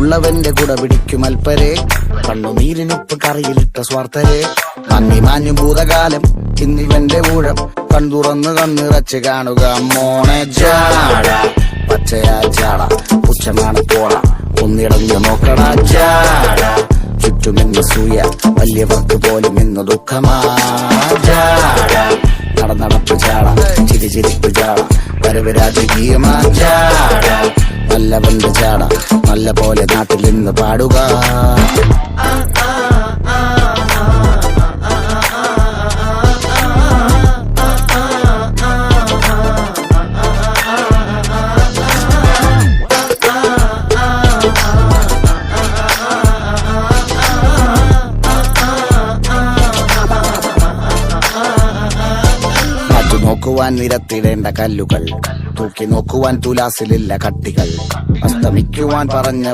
കയ്യുള്ളവന്റെ കൂടെ പിടിക്കും അൽപ്പരെ, കണ്ണുനീരിനുപ്പ് കറിയിലിട്ട സ്വാർത്ഥരെ. മങ്ങി മാഞ്ഞു ഭൂതകാലം ഇന്നിവന്റെ ഊഴം, കൺതുറന്ന് കണ്ണിറച്ച് കാണുക മോണെ ജാട. പച്ചയാ ജാട പുച്ഛമാണ് പോള, ഒന്നിടഞ്ഞു നോക്കണ ജാട. ചുറ്റുമെന്ന് സൂയ വലിയവർക്ക് പോലും ഇന്ന് ദുഃഖമാ ജാട. നടപ്പ് ജാട, ചിരിച്ചിരിപ്പ് ജാട, വരവ് രാജകീയമാ ജാട. നല്ലവന്റെ ജാട നല്ല പോലെ നാട്ടിൽ നിന്ന് പാടുക. നോക്കുവാൻ നിരത്തിടേണ്ട കല്ലുകൾ, തൂക്കി നോക്കുവാൻ തുലാസിലില്ല കട്ടികൾ, അസ്തമിക്കുവാൻ പറഞ്ഞ